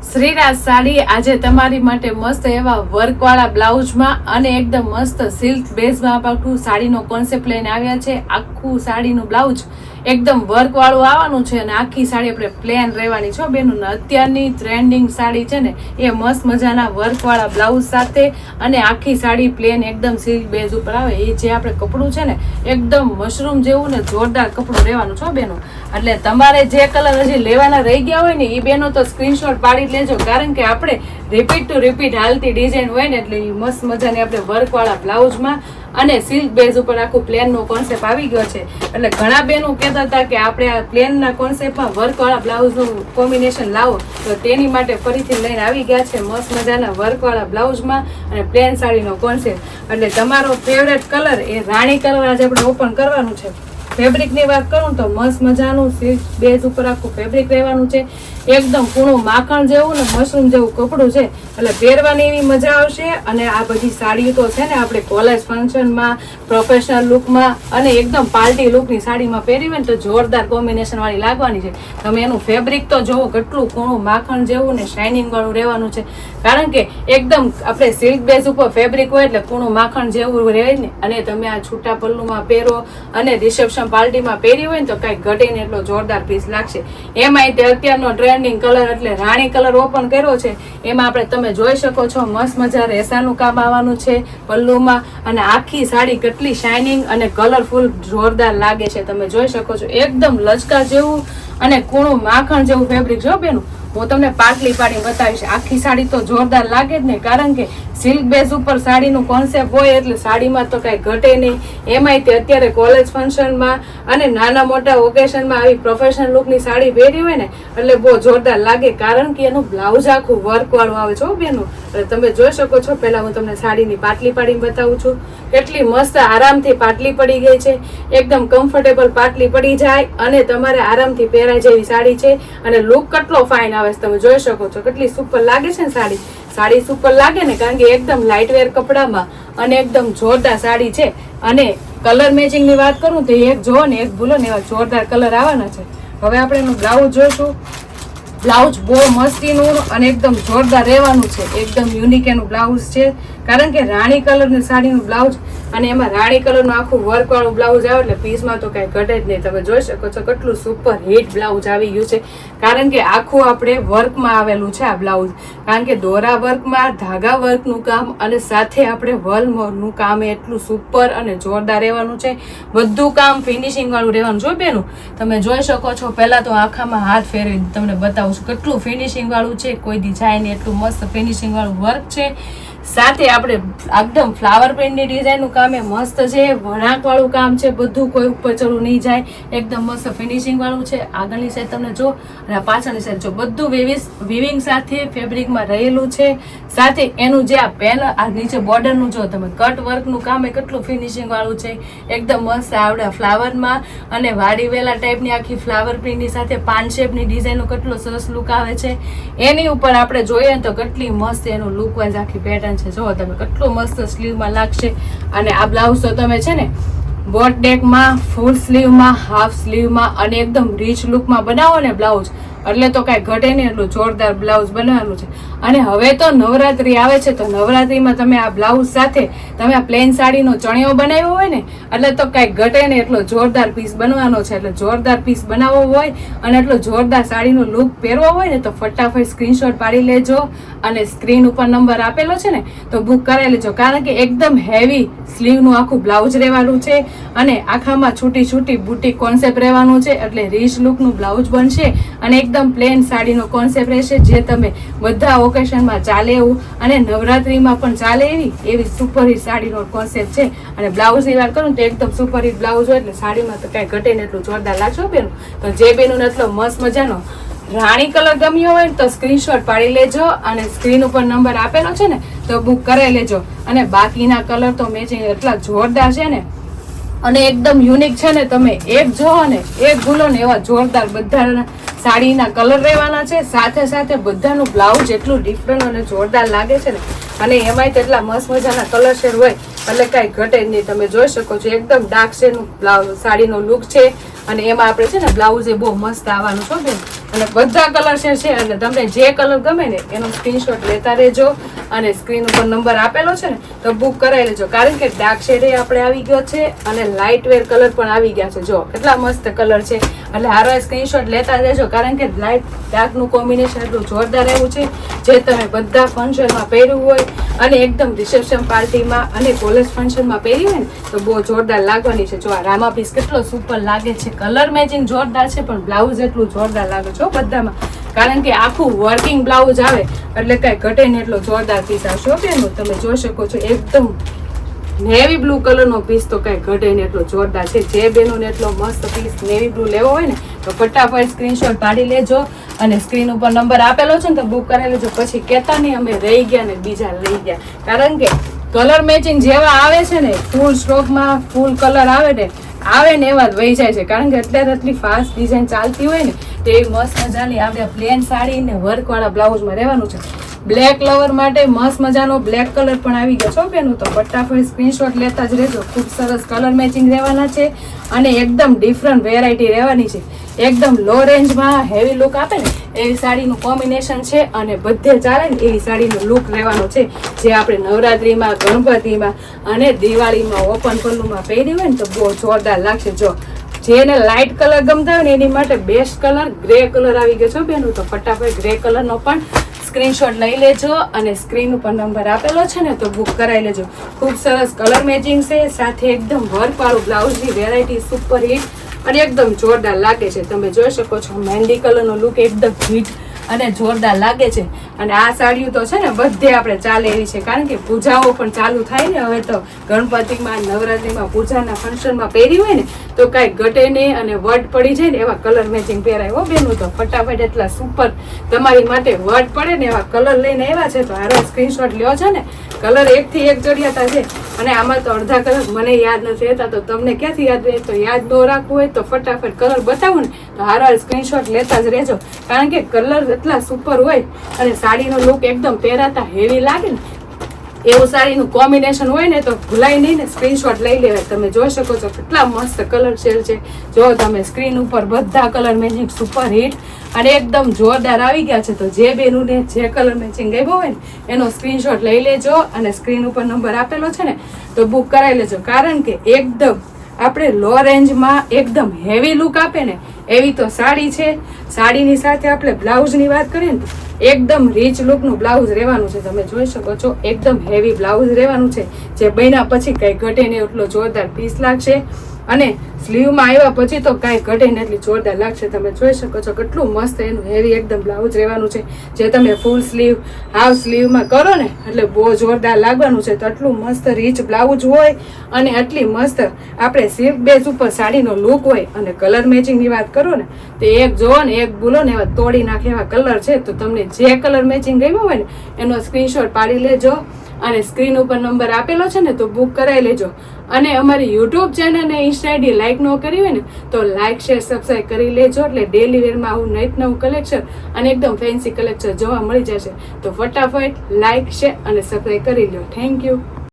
શ્રીરાજ સાડી આજે તમારી માટે મસ્ત એવા વર્કવાળા બ્લાઉઝમાં અને એકદમ મસ્ત સિલ્ક બેઝમાં પાછું સાડીનો કોન્સેપ્ટ લઈને આવ્યા છે. આખું સાડીનું બ્લાઉઝ એકદમ વર્કવાળું આવવાનું છે અને આખી સાડી આપણે પ્લેન રહેવાની છે બેનું. અત્યારની ટ્રેન્ડિંગ સાડી છે ને એ મસ્ત મજાના વર્કવાળા બ્લાઉઝ સાથે અને આખી સાડી પ્લેન એકદમ સિલ્ક બેઝ ઉપર આવે. એ જે આપણે કપડું છે ને એકદમ મશરૂમ જેવું ને જોરદાર કપડું રહેવાનું છે બેનું. એટલે તમારે જે કલર હજી લેવાના રહી ગયા હોય ને એ બેનો તો સ્ક્રીનશોટ પાડી લેજો, કારણ કે આપણે રિપીટ ટુ રિપીટ હાલતી ડિઝાઇન હોય ને એટલે મસ્ત મજાની આપણે વર્કવાળા બ્લાઉઝમાં અને સિલ્ક બેઝ ઉપર આખું પ્લેનનો કોન્સેપ્ટ આવી ગયો છે. એટલે ઘણા બહેનો કહેતા હતા કે આપણે આ પ્લેનના કોન્સેપ્ટમાં વર્કવાળા બ્લાઉઝનું કોમ્બિનેશન લાવો, તો તેની માટે ફરીથી લઈને આવી ગયા છે મસ્ત મજાના વર્કવાળા બ્લાઉઝમાં અને પ્લેન સાડીનો કોન્સેપ્ટ. એટલે તમારો ફેવરેટ કલર એ રાણી કલર આજે આપણે ઓપન કરવાનું છે. ફેબ્રિકની વાત કરું તો મસ્ત મજાનું સિલ્ક બેઝ ઉપર આખું ફેબ્રિક રહેવાનું છે. એકદમ કૂણું માખણ જેવું ને મશરૂમ જેવું કપડું છે, એટલે પહેરવાની એવી મજા આવશે. અને આ બધી સાડીઓ તો છે ને આપણે કોલેજ ફંક્શનમાં, પ્રોફેશનલ લુકમાં અને એકદમ પાર્ટી લુકની સાડીમાં પહેરી હોય ને તો જોરદાર કોમ્બિનેશન વાળી લાગવાની છે. તમે એનું ફેબ્રિક તો જોવો, કેટલું કૂણું માખણ જેવું ને શાઇનિંગ વાળું રહેવાનું છે, કારણ કે એકદમ આપણે સિલ્ક બેઝ ઉપર ફેબ્રિક હોય એટલે કૂણું માખણ જેવું રહે ને. અને તમે આ છૂટા પલ્લુમાં પહેરો અને રિસેપ્શન પાર્ટીમાં પહેરી હોય ને તો કઈ ઘટે ને એટલો જોરદાર પીસ લાગશે. એમાંય તે અત્યારનો ટ્રેન્ડિંગ કલર એટલે રાણી કલર ઓપન કર્યો છે. એમાં આપણે તમે જોઈ શકો છો મસ્ત મજા રેસાનું કામ આવવાનું છે પલ્લુમાં, અને આખી સાડી કેટલી શાઇનિંગ અને કલરફુલ જોરદાર લાગે છે. તમે જોઈ શકો છો એકદમ લચકા જેવું અને કૂણું માખણ જેવું ફેબ્રિક જો બેનું. હું તમને પાટલી પાડી બતાવીશ. આખી સાડી તો જોરદાર લાગે જ ને, કારણ કે સિલ્ક બેઝ ઉપર સાડીનું કોન્સેપ્ટ હોય એટલે સાડીમાં તો કાંઈ ઘટે નહીં. એમાંય તે અત્યારે કોલેજ ફંક્શનમાં અને નાના મોટા ઓકેશનમાં આવી પ્રોફેશનલ લુકની સાડી પહેરી હોય ને એટલે બહુ જોરદાર લાગે, કારણ કે એનું બ્લાઉઝ આખું વર્કવાળું આવે છે બેનું. એટલે તમે જોઈ શકો છો. પહેલા હું તમને સાડીની પાટલી પાડીને બતાવું છું. કેટલી મસ્ત આરામથી પાટલી પડી ગઈ છે, એકદમ કમ્ફર્ટેબલ પાટલી પડી જાય અને તમારે આરામથી પહેરાય જેવી સાડી છે. અને લુક કેટલો ફાઇન આવે છે, તમે જોઈ શકો છો. કેટલી સુપર લાગે છે ને સાડી. સાડી સુપર લાગે ને, કારણ કે એકદમ લાઇટ વેર કપડામાં અને એકદમ જોરદાર સાડી છે. અને કલર મેચિંગ ની વાત કરું તો એક જો ને એક ભૂલો ને એવા જોરદાર કલર આવવાના છે. હવે આપણે એનું બ્લાઉઝ જોઈશું. બ્લાઉઝ બહુ મસ્તીનું અને એકદમ જોરદાર રહેવાનું છે. એકદમ યુનિક એનું બ્લાઉઝ છે, કારણ કે રાણી કલરની સાડીનું બ્લાઉઝ અને એમાં રાણી કલરનું આખું વર્કવાળું બ્લાઉઝ આવે એટલે પીસમાં તો કાંઈ ઘટે જ નહીં. તમે જોઈ શકો છો કેટલું સુપર હિટ બ્લાઉઝ આવી ગયું છે, કારણ કે આખું આપણે વર્કમાં આવેલું છે આ બ્લાઉઝ. કારણ કે દોરા વર્કમાં ધાગા વર્કનું કામ અને સાથે આપણે વલનું કામ એટલું સુપર અને જોરદાર રહેવાનું છે. બધું કામ ફિનિશિંગ વાળું રહેવાનું જો બેનું. તમે જોઈ શકો છો. પહેલા તો આખામાં હાથ ફેરવી તમને બતાવું છું કેટલું ફિનિશિંગ વાળું છે. કોઈ દી જાય ને એટલું મસ્ત ફિનિશિંગ વાળું વર્ક છે. સાથે આપણે એકદમ ફ્લાવર પ્રિન્ટની ડિઝાઇનનું કામ એ મસ્ત છે. વણાક વાળું કામ છે. બધું કોઈ ઉપર ચડું નહીં જાય, એકદમ મસ્ત ફિનિશિંગ વાળું છે. આગળની સાઈડ તમને જો અને પાછળની સાઈડ જો બધું વિવિંગ સાથે ફેબ્રિકમાં રહેલું છે. સાથે એનું જે આ પેન આ નીચે બોર્ડરનું જો તમે કટ વર્કનું કામ એ કેટલું ફિનિશિંગ વાળું છે. એકદમ મસ્ત આવડે ફ્લાવરમાં અને વાડી વેલા ટાઈપની આખી ફ્લાવર પ્રિન્ટની સાથે પાન શેપની ડિઝાઇનનો કેટલો સરસ લુક આવે છે. એની ઉપર આપણે જોઈએ તો કેટલી મસ્ત એનું લુક વાઇઝ આખી પેટર્ન છે. જો તમે કેટલું મસ્ત સ્લીવમાં લાગશે. અને આ બ્લાઉઝ તો તમે છે ને બોટ નેકમાં, ફૂલ સ્લીવમાં, હાફ સ્લીવમાં અને એકદમ રીચ લુકમાં બનાવો ને બ્લાઉઝ એટલે તો કાંઈ ઘટે નહીં એટલું જોરદાર બ્લાઉઝ બનાવવાનું છે. અને હવે તો નવરાત્રી આવે છે, તો નવરાત્રીમાં તમે આ બ્લાઉઝ સાથે તમે આ પ્લેન સાડીનો ચણિયો બનાવ્યો હોય ને એટલે તો કાંઈ ઘટે નહીં એટલો જોરદાર પીસ બનવાનો છે. એટલે જોરદાર પીસ બનાવવો હોય અને એટલો જોરદાર સાડીનો લુક પહેરવો હોય ને તો ફટાફટ સ્ક્રીનશોટ પાડી લેજો અને સ્ક્રીન ઉપર નંબર આપેલો છે ને તો બુક કરાવી લેજો, કારણ કે એકદમ હેવી સ્લીવનું આખું બ્લાઉઝ રહેવાનું છે અને આખામાં છૂટી છૂટી બુટી કોન્સેપ્ટ રહેવાનું છે. એટલે રીચ લુકનું બ્લાઉઝ બનશે અને એકદમ પ્લેન સાડીનો કોન્સેપ્ટ રહેશે, જે તમે બધા ઓકેશનમાં ચાલે એવું અને નવરાત્રીમાં પણ ચાલે એવી સુપરહિટ સાડીનો કોન્સેપ્ટ છે. અને બ્લાઉઝની વાત કરું તો એકદમ સુપરહિટ બ્લાઉઝ હોય એટલે સાડીમાં તો કાંઈ ઘટે ને એટલું જોરદાર લાગશે બેનું. તો જે બેનું એટલો મસ્ત મજાનો રાણી કલર ગમ્યો હોય તો સ્ક્રીનશોટ પાડી લેજો અને સ્ક્રીન ઉપર નંબર આપેલો છે ને તો બુક કરાવી લેજો. અને બાકીના કલર તો મેચિંગ એટલા જોરદાર છે ને અને એકદમ યુનિક છે ને. તમે એક જોવો ને એક ભૂલો ને એવા જોરદાર બધા સાડીના કલર રહેવાના છે. સાથે સાથે બધાનું બ્લાઉઝ એટલું ડિફરન્ટ અને જોરદાર લાગે છે ને. અને એમાંય તેટલા મસ્ત મજાના કલર શેડ હોય એટલે કાંઈ ઘટે જ નહીં. તમે જોઈ શકો છો એકદમ ડાર્ક શેડનું સાડીનો લુક છે અને એમાં આપણે છે ને બ્લાઉઝ એ બહુ મસ્ત આવવાનું છો બેન. અને બધા કલર છે અને તમને જે કલર ગમે ને એનો સ્ક્રીનશોટ લેતા રહેજો અને સ્ક્રીન ઉપર નંબર આપેલો છે ને તો બુક કરાવી લેજો. કારણ કે ડાર્ક શેડ એ આપણે આવી ગયો છે અને લાઇટ વેર કલર પણ આવી ગયા છે. જો કેટલા મસ્ત કલર છે એટલે હારો સ્ક્રીનશોટ લેતા રહેજો. કારણ કે લાઇટ ડાર્કનું કોમ્બિનેશન એટલું જોરદાર એવું છે જે તમે બધા ફંક્શનમાં પહેર્યું હોય અને એકદમ રિસેપ્શન પાર્ટીમાં અને કોલેજ ફંક્શનમાં પહેર્યું હોય ને તો બહુ જોરદાર લાગવાની છે. જો આ રામા પીસ કેટલો સુપર લાગે છે. કલર મેચિંગ જોરદાર છે પણ બ્લાઉઝ એટલું જોરદાર લાગે છે બધામાં. કારણ કે આખું વર્કિંગ બ્લાઉઝ આવે એટલે કઈ ઘટે ને એટલો જોરદાર પીસ આવશે બેનો. તમે જોઈ શકો છો એકદમ નેવી બ્લુ કલરનો પીસ તો કઈ ઘટે ને એટલો જોરદાર છે. જે બેનો ને એટલો મસ્ત પીસ નેવી બ્લુ લેવો હોય ને તો ફટાફટ સ્ક્રીનશોટ પાડી લેજો અને સ્ક્રીન ઉપર નંબર આપેલો છે ને તો બુક કરાવી લેજો. પછી કહેતા નહીં અમે રહી ગયા ને બીજા લઈ ગયા. કારણ કે કલર મેચિંગ જેવા આવે છે ને ફૂલ સ્ટોકમાં ફૂલ કલર આવે ને એવા જ વહી જાય છે. કારણ કે અત્યારે એટલી ફાસ્ટ ડિઝાઇન ચાલતી હોય ને તો એ મસ્ત મજાની આપણે પ્લેન સાડી ને વર્કવાળા બ્લાઉઝમાં રહેવાનું છે. બ્લેક લવર માટે મસ્ત મજાનો બ્લેક કલર પણ આવી ગયો છો બેનું. તો ફટાફટ સ્ક્રીનશોટ લેતા જ રહેજો. ખૂબ સરસ કલર મેચિંગ રહેવાના છે અને એકદમ ડિફરન્ટ વેરાયટી રહેવાની છે. એકદમ લો રેન્જમાં હેવી લુક આપે ને એવી સાડીનું કોમ્બિનેશન છે અને બધે ચાલે ને એવી સાડીનો લુક રહેવાનો છે જે આપણે નવરાત્રીમાં, ગણપતિમાં અને દિવાળીમાં ઓપન પલ્લુમાં પહેરી હોય ને તો બહુ જોરદાર લાગશે. જો જેને લાઇટ કલર ગમતા હોય ને એની માટે બેસ્ટ કલર ગ્રે કલર આવી ગયો છો બેનું. તો ફટાફટ ગ્રે કલરનો પણ સ્ક્રીનશોટ લઈ લેજો અને સ્ક્રીન ઉપર નંબર આપેલો છે ને તો બુક કરાવી લેજો. ખૂબ સરસ કલર મેચિંગ છે સાથે એકદમ વર્કવાળું બ્લાઉઝની વેરાયટી સુપર હિટ અને એકદમ જોરદાર લાગે છે. તમે જોઈ શકો છો મહેંદી કલરનો લુક એકદમ હિટ અને જોરદાર લાગે છે. અને આ સાડીઓ તો છે ને બધે આપણે ચાલે એવી છે. કારણ કે પૂજાઓ પણ ચાલુ થાય ને હવે તો ગણપતિમાં, નવરાત્રીમાં, પૂજાના ફંક્શનમાં પહેરી હોય ને તો કાંઈ ઘટે નહીં અને વટ પડી જાય ને એવા કલર મેચિંગ પહેરાય હો બેનું. તો ફટાફટ એટલા સુપર તમારી માટે વટ પડે ને એવા કલર લઈને આવ્યા છે. તો હારો સ્ક્રીનશોટ લ્યો છે ને. કલર એકથી એક જડિયાતા છે અને આમાં તો અડધા કલર મને યાદ નથી રહેતા તો તમને ક્યાંથી યાદ રહે. તો યાદ ન રાખવું હોય તો ફટાફટ કલર બતાવું ને તો હારો સ્ક્રીનશોટ લેતા જ રહેજો. કારણ કે કલર એટલા સુપર હોય અને સાડીનો લુક એકદમ પહેરાતા હેવી લાગે ને એવું સાડીનું કોમ્બિનેશન હોય ને તો ભૂલાય નહીં ને સ્ક્રીનશોટ લઈ લેવાય. તમે જોઈ શકો છો કેટલા મસ્ત કલર શેડ છે. જો તમે સ્ક્રીન ઉપર બધા કલર મેચિંગ સુપર હિટ અને એકદમ જોરદાર આવી ગયા છે. તો જે બેનુને જે કલર મેચિંગ ગમ્યો હોય ને એનો સ્ક્રીનશોટ લઈ લેજો અને સ્ક્રીન ઉપર નંબર આપેલો છે ને તો બુક કરાવી લેજો. કારણ કે એકદમ આપણે લો રેન્જમાં એકદમ હેવી લુક આપે ને એવી તો સાડી છે. સાડીની સાથે આપણે બ્લાઉઝની વાત કરીએ ને એકદમ રીચ લુકનું બ્લાઉઝ રહેવાનું છે. તમે જોઈ શકો છો એકદમ હેવી બ્લાઉઝ રહેવાનું છે જે બન્યા પછી કંઈ ઘટે ને એટલો જોરદાર પીસ લાગશે અને સ્લીવમાં આવ્યા પછી તો કાંઈ ઘટે ને એટલી જોરદાર લાગશે. તમે જોઈ શકો છો કેટલું મસ્ત એનું હેવી એકદમ બ્લાઉઝ રહેવાનું છે જે તમે ફૂલ સ્લીવ હાફ સ્લીવમાં કરો ને એટલે બહુ જોરદાર લાગવાનું છે. તો એટલું મસ્ત રીચ બ્લાઉઝ હોય અને એટલી મસ્ત આપણે સિલ્ક બેઝ ઉપર સાડીનો લુક હોય અને કલર મેચિંગની વાત કરો ને તો એક જોવો ને એક બોલો ને એવા તોડી નાખે એવા કલર છે. તો તમને જે કલર મેચિંગ ગમ્યો હોય ને એનો સ્ક્રીનશોટ પાડી લેજો અને સ્ક્રીન ઉપર નંબર આપેલો છે ને તો બુક કરાવી લેજો. અને અમારી યુટ્યુબ ચેનલ ને ઇન્સ્ટા આઈડી લાઈક ન કરી હોય ને તો લાઈક, શેર, સબસ્ક્રાઈબ કરી લેજો. એટલે ડેલી વેરમાં આવું નવું કલેક્શન અને એકદમ ફેન્સી કલેક્શન જોવા મળી જશે. તો ફટાફટ લાઈક, શેર અને સબસ્ક્રાઈબ કરી લો. Thank you.